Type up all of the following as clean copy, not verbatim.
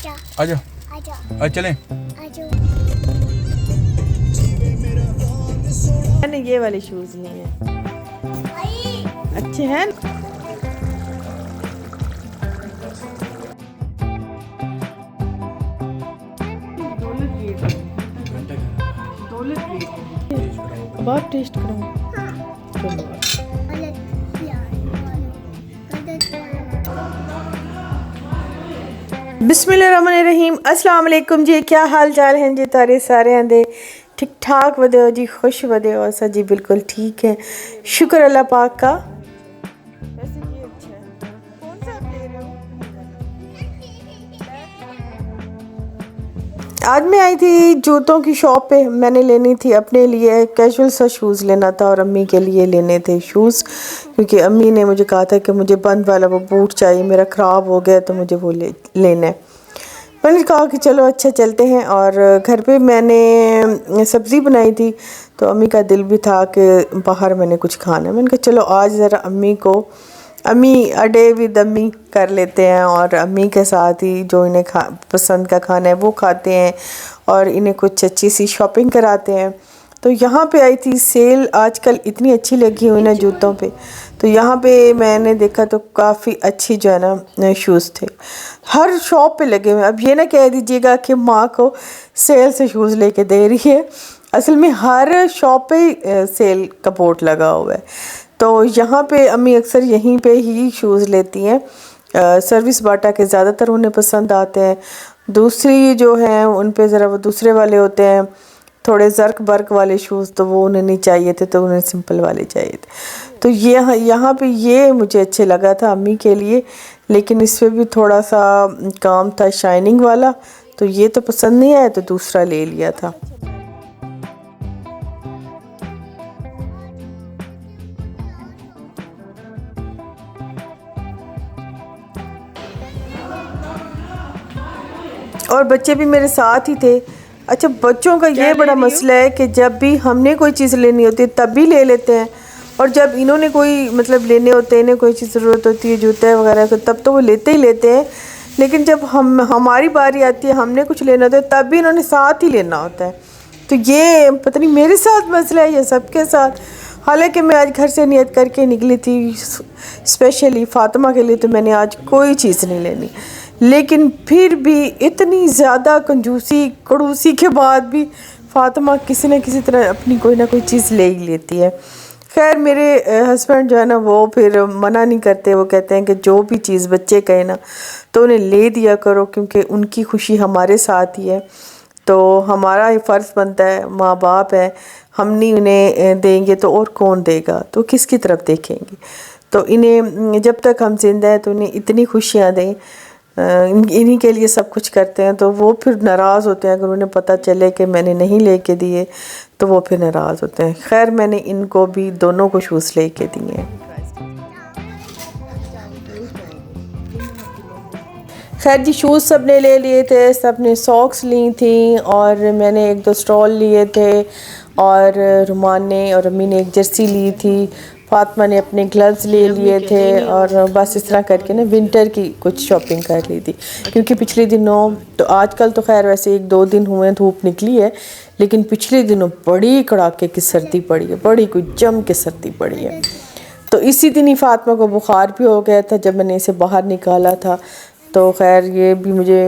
आजा आजा आजा आज चलें। आजा। मैंने ये वाले शूज लिए हैं, अच्छे हैं। अब आप टेस्ट करो। बिस्मिल्लाहिर्रहमानिर्रहीम। अस्सलाम वालेकुम जी, क्या हाल चाल हैं जी? तारे सारे आंदे ठीक ठाक वदे हो जी, खुश वदे हो सा जी? बिल्कुल ठीक है, शुक्र अल्लाह पाक का। वैसे ये अच्छा है। कौन सा आप ले रहे हो? आज मैं आई थी जूतों की शॉप पे। मैंने लेनी थी अपने लिए कैजुअल सा शूज़ लेना था और अम्मी के लिए लेने थे शूज़, क्योंकि अम्मी ने मुझे कहा था कि मुझे बंद वाला वो बूट चाहिए, मेरा ख़राब हो गया तो मुझे वो लेना है। मैंने कहा कि चलो अच्छा चलते हैं। और घर पे मैंने सब्ज़ी बनाई थी तो अम्मी का दिल भी था कि बाहर मैंने कुछ खाना है। मैंने कहा चलो आज ज़रा अम्मी अडे विद अम्मी कर लेते हैं और अम्मी के साथ ही जो इन्हें पसंद का खाना है वो खाते हैं और इन्हें कुछ अच्छी सी शॉपिंग कराते हैं। तो यहाँ पे आई थी सेल, आजकल इतनी अच्छी लगी हुई ना जूतों पे। तो यहाँ पे मैंने देखा तो काफ़ी अच्छी जो है ना शूज़ थे, हर शॉप पे लगे हुए। अब ये ना कह दीजिएगा कि माँ को सेल से शूज़ लेके दे रही है, असल में हर शॉप पे सेल का बोर्ड लगा हुआ है। तो यहाँ पे अम्मी अक्सर यहीं पे ही शूज़ लेती हैं। सर्विस बाटा के ज़्यादातर उन्हें पसंद आते हैं। दूसरी जो हैं उन पे ज़रा वो दूसरे वाले होते हैं, थोड़े ज़र्क बर्क वाले शूज़, तो वो उन्हें नहीं चाहिए थे, तो उन्हें सिंपल वाले चाहिए थे। तो ये यहाँ पे ये मुझे अच्छे लगा था अम्मी के लिए, लेकिन इस पर भी थोड़ा सा काम था शाइनिंग वाला, तो ये तो पसंद नहीं आया तो दूसरा ले लिया था। और बच्चे भी मेरे साथ ही थे। अच्छा, बच्चों का ये बड़ा मसला है कि जब भी हमने कोई चीज़ लेनी होती है तब भी ले लेते हैं, और जब इन्होंने कोई मतलब लेने होते हैं, इन्हें कोई चीज़ ज़रूरत होती है जूते वगैरह को, तब तो वो लेते ही लेते हैं। लेकिन जब हमारी बारी आती है, हमने कुछ लेना होता है, तब भी इन्होंने साथ ही लेना होता है। तो ये पता नहीं मेरे साथ मसला है या सबके साथ। हालांकि मैं आज घर से नियत करके निकली थी स्पेशली फ़ातिमा के लिए, तो मैंने आज कोई चीज़ नहीं लेनी, लेकिन फिर भी इतनी ज़्यादा कंजूसी कड़ूसी के बाद भी फ़ातिमा किसी न किसी तरह अपनी कोई ना कोई चीज़ ले ही लेती है। खैर मेरे हस्बैंड जो है ना वो फिर मना नहीं करते, वो कहते हैं कि जो भी चीज़ बच्चे कहे ना तो उन्हें ले दिया करो, क्योंकि उनकी खुशी हमारे साथ ही है। तो हमारा ही फ़र्ज़ बनता है, माँ बाप है, हम नहीं उन्हें देंगे तो और कौन देगा, तो किसकी तरफ देखेंगे। तो इन्हें जब तक हम जिंदा हैं तो इन्हें इतनी खुशियाँ दें, इन्हीं के लिए सब कुछ करते हैं। तो वो फिर नाराज़ होते हैं अगर उन्हें पता चले कि मैंने नहीं लेके दिए, तो वो फिर नाराज़ होते हैं। खैर मैंने इनको भी दोनों को शूज़ लेके दिए हैं। खैर जी, शूज़ सब ने ले लिए थे, सब ने सॉक्स ली थी, और मैंने एक दो स्टॉल लिए थे, और रुमान ने और अम्मी ने एक जर्सी ली थी, फातिमा ने अपने ग्लव्स ले लिए थे, और बस इस तरह करके ना विंटर की कुछ शॉपिंग कर ली थी। क्योंकि पिछले दिनों तो आजकल तो खैर वैसे एक दो दिन हुए धूप निकली है, लेकिन पिछले दिनों बड़ी कड़ाके की सर्दी पड़ी है, बड़ी कुछ जम के सर्दी पड़ी है। तो इसी दिन ही फातिमा को बुखार भी हो गया था जब मैंने इसे बाहर निकाला था। तो खैर ये भी मुझे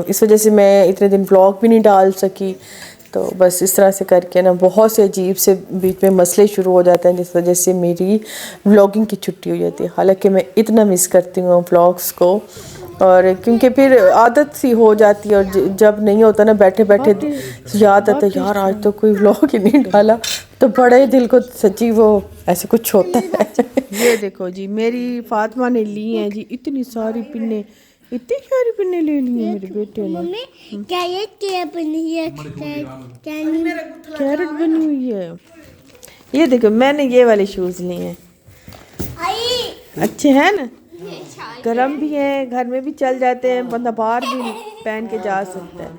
इस वजह से मैं इतने दिन व्लॉग भी नहीं डाल सकी। तो बस इस तरह से करके ना बहुत से अजीब से बीच में मसले शुरू हो जाते हैं, जिस वजह से मेरी व्लॉगिंग की छुट्टी हो जाती है। हालांकि मैं इतना मिस करती हूँ व्लॉग्स को, और क्योंकि फिर आदत सी हो जाती है, और जब नहीं होता ना बैठे बैठे याद आता है यार आज तो कोई व्लॉग ही नहीं डाला, तो बड़े दिल को सच्ची वो ऐसे कुछ होता है। ये देखो जी, मेरी फातिमा ने ली हैं जी इतनी सारी पिन्ने, इतनी सारी पिन्ने ले ली हैं मेरे बेटे ने। मम्मी क्या बनी है? कैरेट बनी हुई है। ये देखो मैंने ये वाले शूज़ लिए हैं, अच्छे हैं ना, गर्म भी हैं, घर में भी चल जाते हैं, बंदा बाहर भी पहन के जा सकता है,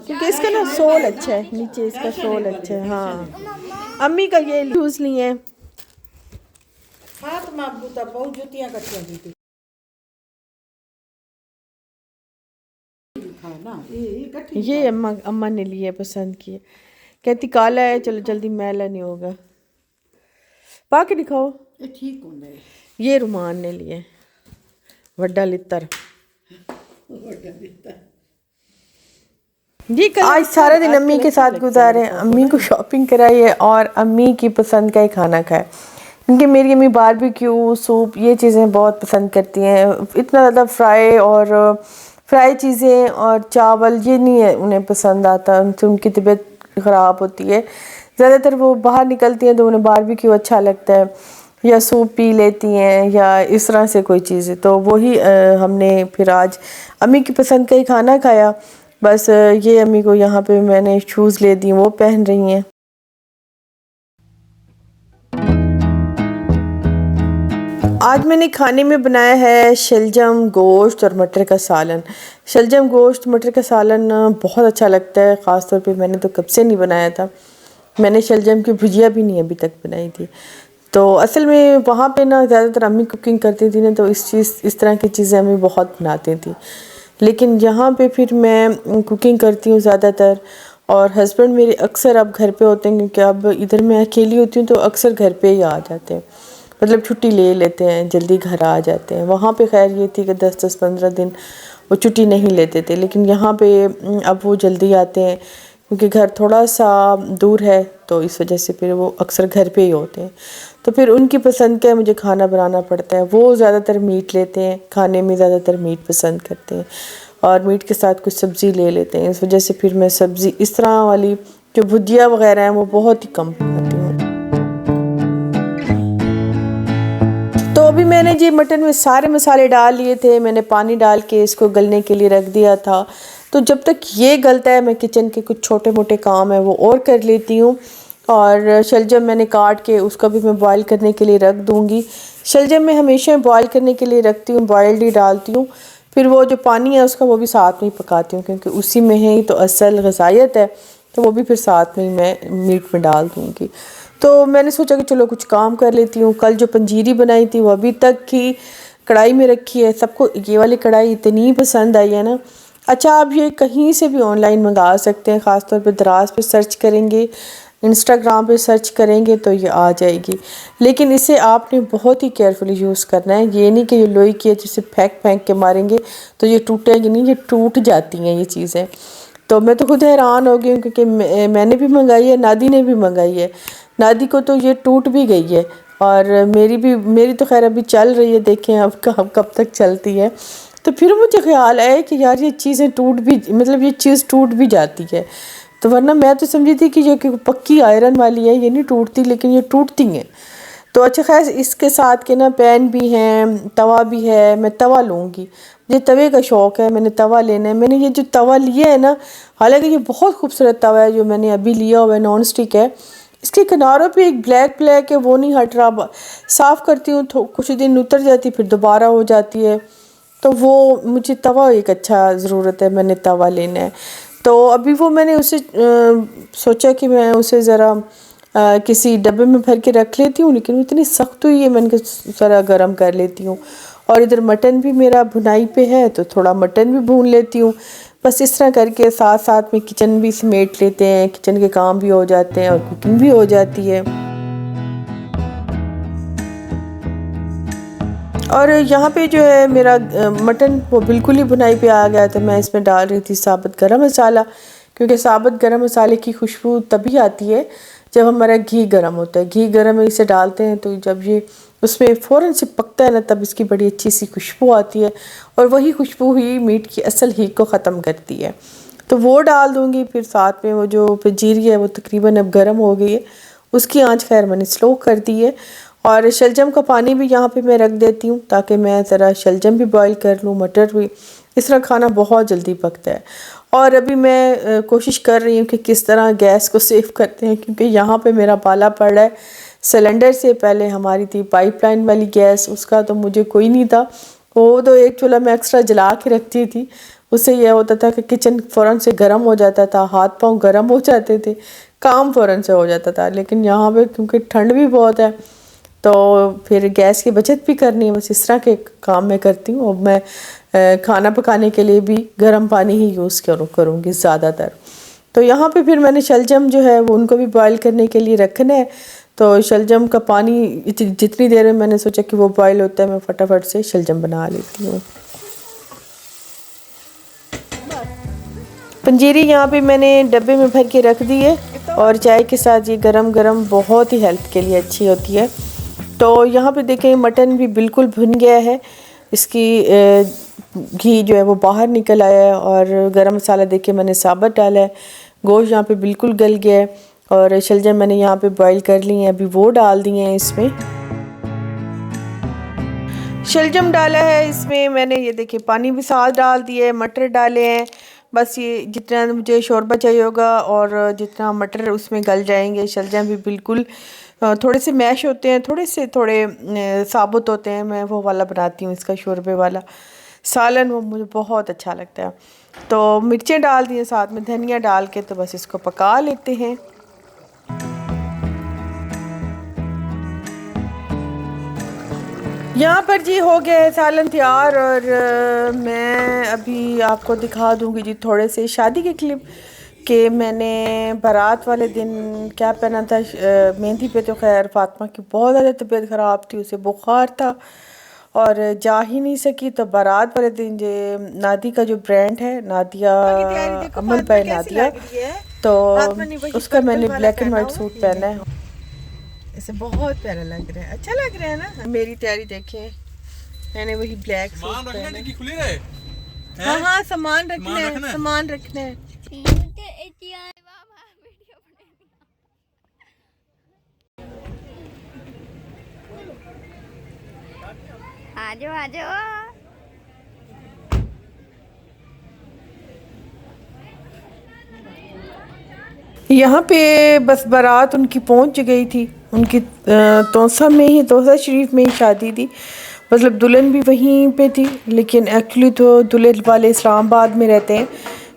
क्योंकि इसका ना सोल अच्छा है, नीचे इसका सोल अच्छा है। हाँ, अम्मी का ये शूज़ लिए हैं। फातिमा बूता बहुत जुतियां कट्टियां दी ये अम्मा अम्मा ने लिए, पसंद किए। कहती काला है, चलो जल्दी मैला नहीं होगा। पा के दिखाओ। ठीक होंदा है ये रुमान ने लिए, वड्डा लित्तर। आज सारा दिन अम्मी के साथ गुजारे, अम्मी को शॉपिंग कराई है और अम्मी की पसंद का ही खाना खाए, क्योंकि मेरी अम्मी बारबेक्यू, सूप, ये चीज़ें बहुत पसंद करती हैं। इतना ज़्यादा फ्राई चीज़ें और चावल ये नहीं है उन्हें पसंद आता, उनसे उनकी तबीयत ख़राब होती है। ज़्यादातर वो बाहर निकलती हैं तो उन्हें बारबेक्यू अच्छा लगता है, या सूप पी लेती हैं, या इस तरह से कोई चीज़। तो वही हमने फिर आज अम्मी की पसंद का ही खाना खाया। बस ये अम्मी को यहाँ पे मैंने शूज़ ले दी, वो पहन रही हैं। आज मैंने खाने में बनाया है शलजम गोश्त और मटर का सालन। शलजम गोश्त मटर का सालन बहुत अच्छा लगता है, ख़ास तौर पे मैंने तो कब से नहीं बनाया था। मैंने शलजम की भुजिया भी नहीं अभी तक बनाई थी। तो असल में वहाँ पे ना ज़्यादातर अम्मी कुकिंग करती थी ना, तो इस तरह की चीज़ें अम्मी बहुत बनाती थी। लेकिन यहाँ पे फिर मैं कुकिंग करती हूँ ज़्यादातर, और हस्बैंड मेरे अक्सर अब घर पे होते हैं, क्योंकि अब इधर मैं अकेली होती हूँ तो अक्सर घर पे ही आ जाते हैं, मतलब छुट्टी ले लेते हैं, जल्दी घर आ जाते हैं। वहाँ पे खैर ये थी कि 10-15 दिन वो छुट्टी नहीं लेते थे, लेकिन यहाँ पे अब वो जल्दी आते हैं, क्योंकि घर थोड़ा सा दूर है, तो इस वजह से फिर वो अक्सर घर पे ही होते हैं। तो फिर उनकी पसंद का मुझे खाना बनाना पड़ता है। वो ज़्यादातर मीट लेते हैं, खाने में ज़्यादातर मीट पसंद करते हैं, और मीट के साथ कुछ सब्ज़ी ले लेते हैं। इस वजह से फिर मैं सब्ज़ी इस तरह वाली जो भुजिया वगैरह हैं वो बहुत ही कम बनाती हूँ। तो अभी मैंने जी मटन में सारे मसाले डाल लिए थे, मैंने पानी डाल के इसको गलने के लिए रख दिया था। तो जब तक ये गलता है मैं किचन के कुछ छोटे मोटे काम है वो और कर लेती हूँ। और शलजम मैंने काट के उसका भी मैं बॉईल करने के लिए रख दूँगी। शलजम मैं हमेशा बॉईल करने के लिए रखती हूँ, बॉइल्ड ही डालती हूँ। फिर वो जो पानी है उसका वो भी साथ में ही पकाती हूँ, क्योंकि उसी में ही तो असल ग़िज़ायत है, तो वो भी फिर साथ में ही मैं मीट में डाल दूँगी। तो मैंने सोचा कि चलो कुछ काम कर लेती हूँ। कल जो पंजीरी बनाई थी वो अभी तक की कढ़ाई में रखी है। सबको ये वाली कढ़ाई इतनी पसंद आई है ना। अच्छा, आप ये कहीं से भी ऑनलाइन मंगा सकते हैं, ख़ास तौर पे दराज पे सर्च करेंगे, इंस्टाग्राम पे सर्च करेंगे तो ये आ जाएगी। लेकिन इसे आपने बहुत ही केयरफुली यूज़ करना है। ये नहीं कि ये लोई की है जिसे फेंक के मारेंगे तो ये टूटेगी नहीं, ये टूट जाती हैं ये चीज़ें। तो मैं तो खुद हैरान हो गई हूँ, क्योंकि मैंने भी मंगाई है, नादी ने भी मंगाई है। नादी को तो ये टूट भी गई है, और मेरी तो खैर अभी चल रही है, देखें अब कब तक चलती है। तो फिर मुझे ख्याल आया कि यार ये चीज़ें ये चीज़ टूट भी जाती है। तो वरना मैं तो समझी थी कि ये पक्की आयरन वाली है, ये नहीं टूटती, लेकिन ये टूटती हैं। तो अच्छा खैर, इसके साथ के ना पैन भी हैं, तवा भी है। मैं तवा लूँगी, मुझे तवे का शौक़ है, मैंने तवा लेना है। मैंने ये जो तवा लिया है ना, हालांकि ये बहुत खूबसूरत तवा है जो मैंने अभी लिया हुआ है, नॉन स्टिक है। इसके किनारों पे एक ब्लैक है, वो नहीं हट रहा। साफ़ करती हूँ तो कुछ दिन उतर जाती, फिर दोबारा हो जाती है। तो वो मुझे तवा एक अच्छा ज़रूरत है, मैंने तवा लेना है। तो अभी वो मैंने उसे सोचा कि मैं उसे ज़रा किसी डब्बे में भर के रख लेती हूँ, लेकिन वो इतनी सख्त हुई है, मैंने कहा ज़रा गर्म कर लेती हूँ। और इधर मटन भी मेरा भुनाई पे है, तो थोड़ा मटन भी भून लेती हूँ। बस इस तरह करके साथ साथ में किचन भी समेट लेते हैं, किचन के काम भी हो जाते हैं और कुकिंग भी हो जाती है। और यहाँ पे जो है मेरा मटन वो बिल्कुल ही भुनाई पे आ गया, तो मैं इसमें डाल रही थी साबुत गरम मसाला, क्योंकि साबुत गरम मसाले की खुशबू तभी आती है जब हमारा घी गर्म होता है। घी गर्म में इसे डालते हैं तो जब ये उसमें फ़ौरन से पकता है ना, तब इसकी बड़ी अच्छी सी खुशबू आती है, और वही खुशबू ही मीट की असल हीट को ख़त्म करती है। तो वो डाल दूँगी। फिर साथ में वो जो पंजीरी है वो तकरीबन अब गर्म हो गई है, उसकी आंच खैर मैंने स्लो कर दी है। और शलजम का पानी भी यहाँ पे मैं रख देती हूँ, ताकि मैं ज़रा शलजम भी बॉईल कर लूँ, मटर भी। इस तरह खाना बहुत जल्दी पकता है। और अभी मैं कोशिश कर रही हूँ कि किस तरह गैस को सेव करते हैं, क्योंकि यहाँ पे मेरा पाला पड़ रहा है। सिलेंडर से पहले हमारी थी पाइपलाइन वाली गैस, उसका तो मुझे कोई नहीं था। वो तो एक चूल्हा मैं एक्स्ट्रा जला के रखती थी, उससे यह होता था कि किचन फ़ौरन से गर्म हो जाता था, हाथ पाँव गर्म हो जाते थे, काम फ़ौरन से हो जाता था। लेकिन यहाँ पे क्योंकि ठंड भी बहुत है, तो फिर गैस की बचत भी करनी है। बस इस तरह के काम मैं करती हूँ। अब मैं खाना पकाने के लिए भी गर्म पानी ही यूज़ करूँगी ज़्यादातर। तो यहाँ पे फिर मैंने शलजम जो है वो उनको भी बॉईल करने के लिए रखना है। तो शलजम का पानी जितनी देर में मैंने सोचा कि वो बॉईल होता है, मैं फटाफट से शलजम बना लेती हूँ। पंजीरी यहाँ पे मैंने डब्बे में भर के रख दी है और चाय के साथ ये गरम गरम बहुत ही हेल्थ के लिए अच्छी होती है। तो यहाँ पे देखें मटन भी बिल्कुल भुन गया है, इसकी घी जो है वो बाहर निकल आया है और गरम मसाला देखे मैंने साबुत डाला है। गोश्त यहाँ पे बिल्कुल गल गया है और शलजम मैंने यहाँ पे बॉईल कर ली है, अभी वो डाल दिए हैं इसमें। शलजम डाला है इसमें मैंने, ये देखिए पानी भी साथ डाल दिया है, मटर डाले हैं। बस ये जितना मुझे शोरबा चाहिए होगा और जितना मटर उसमें गल जाएंगे। शलजम भी बिल्कुल थोड़े से मैश होते हैं, थोड़े साबुत होते हैं, मैं वो वाला बनाती हूँ इसका शोरबे वाला सालन, वो मुझे बहुत अच्छा लगता है। तो मिर्चें डाल दी हैं साथ में, धनिया डाल के, तो बस इसको पका लेते हैं। यहाँ पर जी हो गया है सालन तैयार और मैं अभी आपको दिखा दूँगी जी थोड़े से शादी के क्लिप कि मैंने बारात वाले दिन क्या पहना था। मेहंदी पे तो खैर फातिमा की बहुत ज़्यादा तबीयत ख़राब थी, उसे बुखार था और जा ही नहीं सकी। तो बारात वाले दिन जो नादी का जो ब्रांड है नादिया, अमल भाई नादिया, तो उसका मैंने ब्लैक एंड वाइट सूट पहना है। इसे बहुत प्यारा लग रहा है, अच्छा लग रहा है ना। मेरी तैयारी देखें, मैंने वही ब्लैक सूट पहना है। हाँ हाँ सामान रखने हैं, सामान रखने हैं। आजो आजो। यहाँ पे बस बारात उनकी पहुँच गई थी, उनकी तोसा में ही, तोसा शरीफ में ही शादी थी। मतलब दुल्हन भी वहीं पे थी, लेकिन एक्चुअली तो दुल्हन वाले इस्लामाबाद में रहते हैं,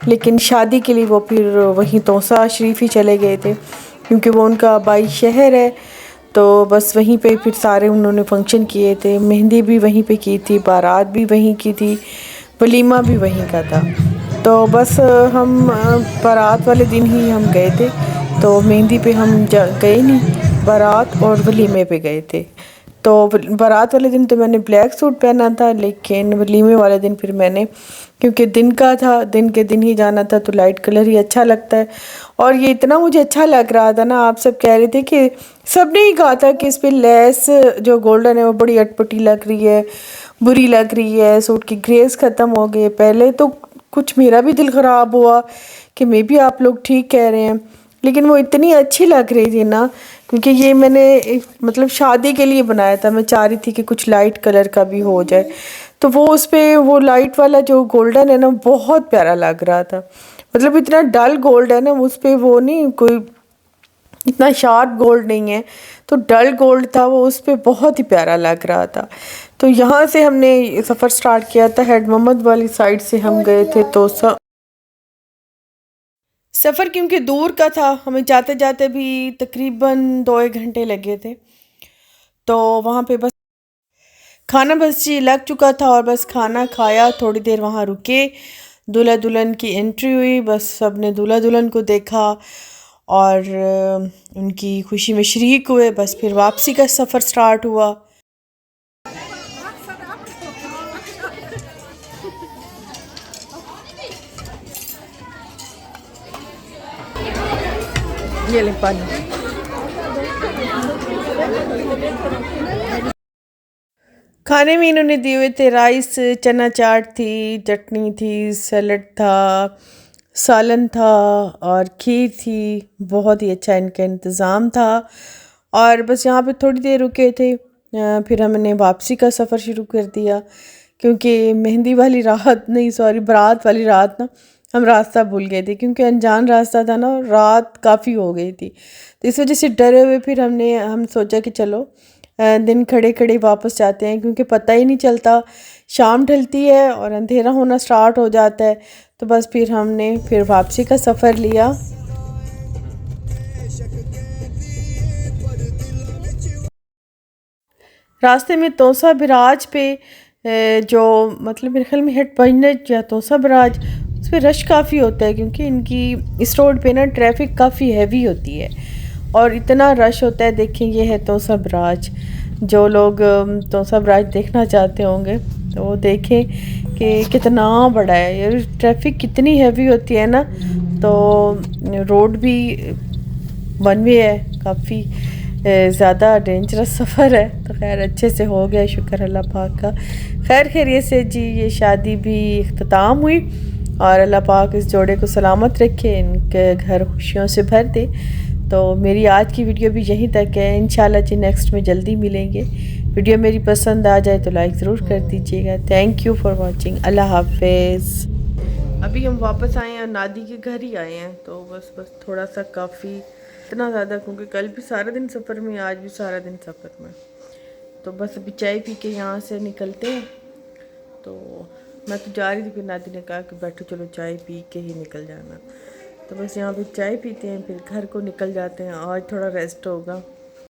लेकिन शादी के लिए वो फिर वहीं तोसा शरीफ ही चले गए थे क्योंकि वो उनका आबाई शहर है। तो बस वहीं पे फिर सारे उन्होंने फंक्शन किए थे, मेहंदी भी वहीं पे की थी, बारात भी वहीं की थी, वलीमा भी वहीं का था। तो बस हम बारात वाले दिन ही हम गए थे, तो मेहंदी पे हम गए नहीं, बारात और वलीमे पे गए थे। तो बारात वाले दिन तो मैंने ब्लैक सूट पहना था, लेकिन वलीमे वाले दिन फिर मैंने, क्योंकि दिन का था, दिन के दिन ही जाना था, तो लाइट कलर ही अच्छा लगता है। और ये इतना मुझे अच्छा लग रहा था ना, आप सब कह रहे थे कि सब ने ही कहा था कि इस पर लेस जो गोल्डन है वो बड़ी अटपटी लग रही है, बुरी लग रही है, सूट की ग्रेस ख़त्म हो गई। पहले तो कुछ मेरा भी दिल ख़राब हुआ कि मे भी आप लोग ठीक कह रहे हैं, लेकिन वो इतनी अच्छी लग रही थी ना, क्योंकि ये मैंने मतलब शादी के लिए बनाया था। मैं चाह रही थी कि कुछ लाइट कलर का भी हो जाए, तो वो उस पर वो लाइट वाला जो गोल्डन है ना बहुत प्यारा लग रहा था। मतलब इतना डल गोल्ड है ना उस पर, वो नहीं कोई इतना शार्प गोल्ड नहीं है, तो डल गोल्ड था वो, उस पर बहुत ही प्यारा लग रहा था। तो यहाँ से हमने सफ़र स्टार्ट किया था, हेड मोहम्मद वाली साइड से हम गए थे। तो सफ़र क्योंकि दूर का था, हमें जाते जाते भी तकरीबन 2-1 घंटे लगे थे। तो वहाँ पे बस खाना बस जी लग चुका था और बस खाना खाया, थोड़ी देर वहाँ रुके, दूल्हा दुल्हन की एंट्री हुई, बस सब ने दूल्हा दुल्हन को देखा और उनकी खुशी में शरीक हुए। बस फिर वापसी का सफ़र स्टार्ट हुआ। ये ले पानी। खाने में इन्होंने दिए हुए थे राइस, चना चाट थी, चटनी थी, सैलड था, सालन था और खीर थी। बहुत ही अच्छा इनका इंतज़ाम था और बस यहाँ पे थोड़ी देर रुके थे, फिर हमने वापसी का सफ़र शुरू कर दिया, क्योंकि मेहंदी वाली रात नहीं, सॉरी बारात वाली रात ना हम रास्ता भूल गए थे, क्योंकि अनजान रास्ता था ना, रात काफ़ी हो गई थी। तो इस वजह से डरे हुए फिर हम सोचा कि चलो दिन खड़े खड़े वापस जाते हैं, क्योंकि पता ही नहीं चलता, शाम ढलती है और अंधेरा होना स्टार्ट हो जाता है। तो बस फिर हमने फिर वापसी का सफ़र लिया। रास्ते में तोसा बिराज पे जो मतलब मेरे ख्याल में हेड पॉइंट या तो सबराज, उस पर रश काफ़ी होता है क्योंकि इनकी इस रोड पे ना ट्रैफिक काफ़ी हैवी होती है और इतना रश होता है। देखें ये है तो सबराज, जो लोग तो सबराज देखना चाहते होंगे तो वो देखें कि कितना बड़ा है यार, ट्रैफिक कितनी हैवी होती है ना। तो रोड भी वन वे है, काफ़ी ज़्यादा डेंजरस सफ़र है। तो खैर अच्छे से हो गया, शुक्र अल्लाह पाक का। खैर खैरियत से जी ये शादी भी इख्तिताम हुई और अल्लाह पाक इस जोड़े को सलामत रखे, इनके घर खुशियों से भर दे। तो मेरी आज की वीडियो भी यहीं तक है, इंशाल्लाह जी नेक्स्ट में जल्दी मिलेंगे। वीडियो मेरी पसंद आ जाए तो लाइक ज़रूर कर दीजिएगा। थैंक यू फॉर वॉचिंग, अल्लाह हाफिज़। अभी हम वापस आए हैं और नादी के घर ही आए हैं, तो बस थोड़ा सा काफ़ी इतना ज़्यादा क्योंकि कल भी सारा दिन सफ़र में, आज भी सारा दिन सफ़र में। तो बस अभी चाय पी के यहाँ से निकलते हैं। तो मैं तो जा रही थी, फिर नादी ने कहा कि बैठो चलो चाय पी के ही निकल जाना। तो बस यहाँ पे चाय पीते हैं, फिर घर को निकल जाते हैं। आज थोड़ा रेस्ट होगा।